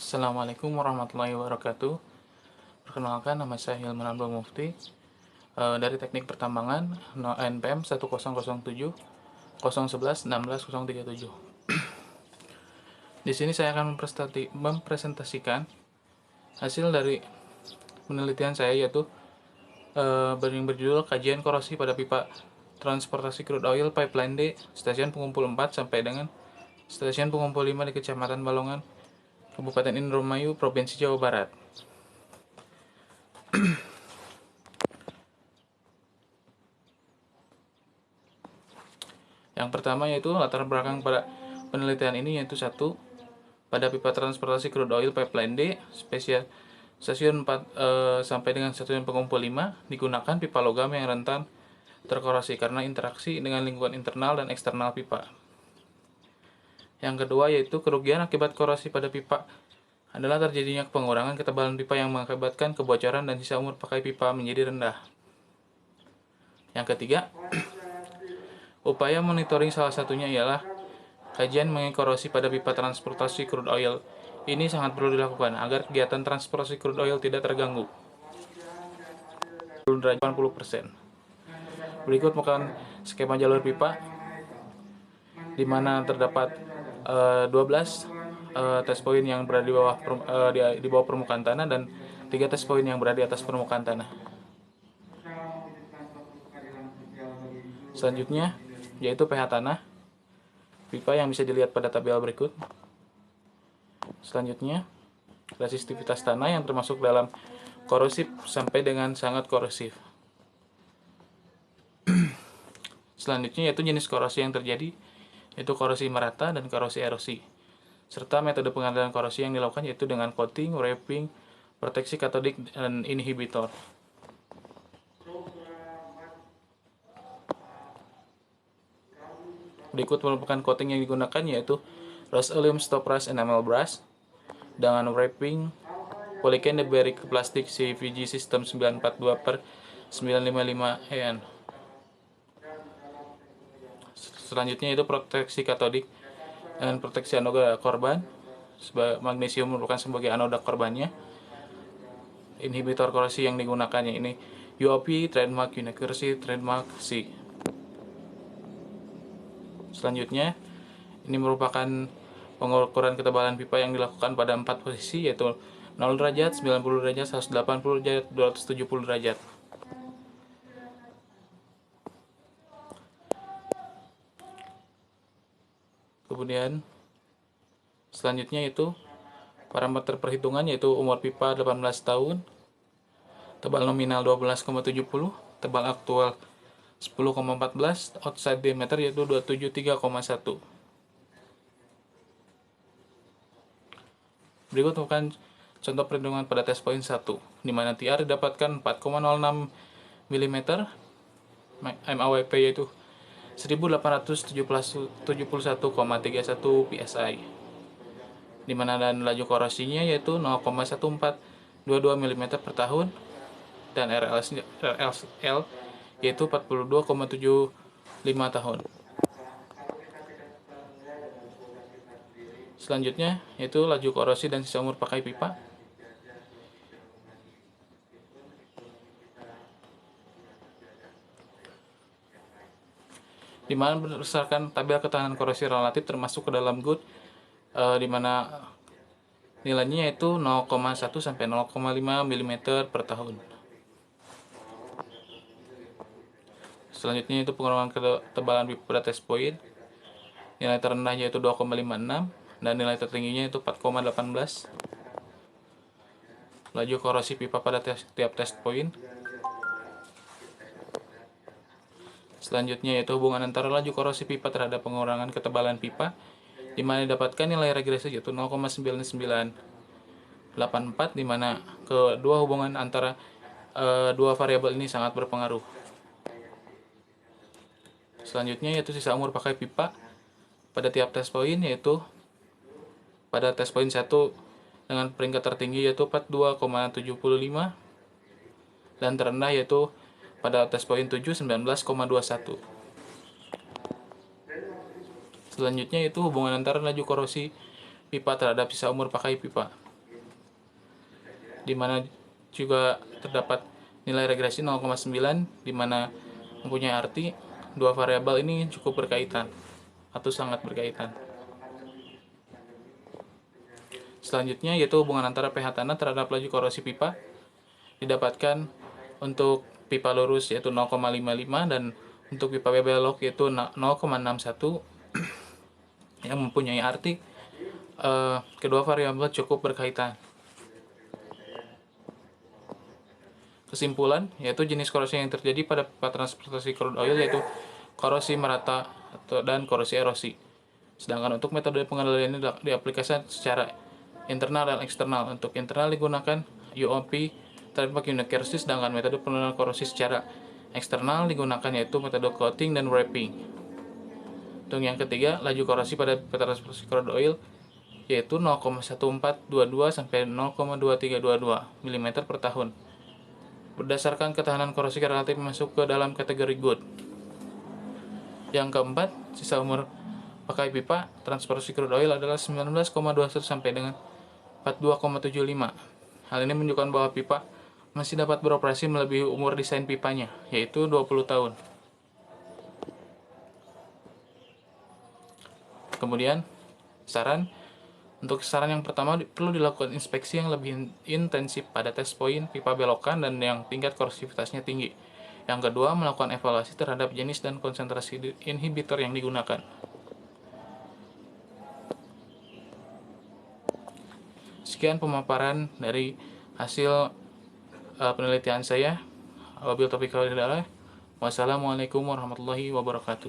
Assalamualaikum warahmatullahi wabarakatuh. Perkenalkan, nama saya Hilman Abdul Mufti dari Teknik Pertambangan NPM 1007 011 16 037. Di sini saya akan mempresentasikan hasil dari penelitian saya, yaitu yang berjudul Kajian Korosi pada Pipa Transportasi Crude Oil Pipeline D Stasiun Pengumpul 4 sampai dengan Stasiun Pengumpul 5 di Kecamatan Balongan, Kabupaten Indramayu, Provinsi Jawa Barat. Yang pertama yaitu latar belakang pada penelitian ini, yaitu satu, pada pipa transportasi crude oil pipeline D spesial stasiun 4 sampai dengan stasiun pengumpul 5 digunakan pipa logam yang rentan terkorasi karena interaksi dengan lingkungan internal dan eksternal pipa. Yang kedua yaitu kerugian akibat korasi pada pipa adalah terjadinya pengurangan ketebalan pipa yang mengakibatkan kebocoran dan sisa umur pakai pipa menjadi rendah. Yang ketiga, upaya monitoring salah satunya ialah kajian mengenai korosi pada pipa transportasi crude oil. Ini sangat perlu dilakukan agar kegiatan transportasi crude oil tidak terganggu. 80%. Berikut merupakan skema jalur pipa di mana terdapat 12 tes poin yang berada di bawah permukaan tanah dan 3 tes poin yang berada di atas permukaan tanah. Selanjutnya yaitu pH tanah pipa yang bisa dilihat pada tabel berikut. Selanjutnya, resistivitas tanah yang termasuk dalam korosif sampai dengan sangat korosif. Selanjutnya yaitu jenis korosi yang terjadi, yaitu korosi merata dan korosi erosi. Serta metode pengendalian korosi yang dilakukan yaitu dengan coating, wrapping, proteksi katodik, dan inhibitor. Berikut merupakan coating yang digunakan yaitu Rust-Oleum Stop Rust Enamel Brush dengan wrapping Polycane Barrier Plastic CVG System 942/955 EN. Selanjutnya itu proteksi katodik dan proteksi anoda korban. Magnesium merupakan sebagai anoda korbannya. Inhibitor korosi yang digunakannya ini UOP trademark Unicorsi trademark C. Selanjutnya, ini merupakan pengukuran ketebalan pipa yang dilakukan pada 4 posisi, yaitu 0 derajat, 90 derajat, 180 derajat, 270 derajat. Kemudian, selanjutnya itu parameter perhitungan, yaitu umur pipa 18 tahun, tebal nominal 12,70, tebal aktual 10,14, outside diameter yaitu 273,1. Berikut merupakan contoh perhitungan pada tes poin 1, di mana TR didapatkan 4,06 mm, MAWP yaitu 1871,31 PSI, di mana dan laju korosinya yaitu 0,1422 mm per tahun, dan RLL yaitu 42,75 tahun. Selanjutnya yaitu laju korosi dan sisa umur pakai pipa. Di mana berdasarkan tabel ketahanan korosi relatif termasuk ke dalam good, di mana nilainya yaitu 0,1 sampai 0,5 mm per tahun. Selanjutnya itu pengurangan ketebalan pipa pada tes poin. Nilai terendahnya yaitu 2,56 dan nilai tertingginya itu 4,18. Laju korosi pipa pada tiap tes poin. Selanjutnya yaitu hubungan antara laju korosi pipa terhadap pengurangan ketebalan pipa, di mana didapatkan nilai regresi yaitu 0,9984, di mana kedua hubungan antara dua variabel ini sangat berpengaruh. Selanjutnya yaitu sisa umur pakai pipa pada tiap tes poin, yaitu pada tes poin 1 dengan peringkat tertinggi yaitu 42,75 dan terendah yaitu pada tes poin 7 19,21. Selanjutnya yaitu hubungan antara laju korosi pipa terhadap sisa umur pakai pipa. di mana juga terdapat nilai regresi 0,9, di mana mempunyai arti dua variabel ini cukup berkaitan atau sangat berkaitan. Selanjutnya yaitu hubungan antara pH tanah terhadap laju korosi pipa didapatkan untuk pipa lurus yaitu 0,55 dan untuk pipa belok yaitu 0,61 yang mempunyai arti kedua variabel cukup berkaitan. Kesimpulan yaitu jenis korosi yang terjadi pada pipa transportasi crude oil yaitu korosi merata dan korosi erosi. Sedangkan untuk metode pengendalian ini diaplikasikan secara internal dan eksternal. Untuk internal digunakan UOP, tembak unit kersi, sedangkan metode pengendalian korosi secara eksternal digunakan yaitu metode coating dan wrapping. Untuk yang ketiga, laju korosi pada pipa transportasi crude oil yaitu 0,1422 sampai 0,2322 mm per tahun. Berdasarkan ketahanan korosi relatif masuk ke dalam kategori good. Yang keempat, sisa umur pakai pipa transportasi crude oil adalah 19,21 sampai dengan 42,75. Hal ini menunjukkan bahwa pipa masih dapat beroperasi melebihi umur desain pipanya, yaitu 20 tahun. Kemudian, untuk saran yang pertama, perlu dilakukan inspeksi yang lebih intensif pada test point pipa belokan dan yang tingkat korosivitasnya tinggi. Yang kedua, melakukan evaluasi terhadap jenis dan konsentrasi inhibitor yang digunakan. Sekian pemaparan dari hasil penelitian saya. Wabillahi taufiq wal hidayah. Wassalamualaikum warahmatullahi wabarakatuh.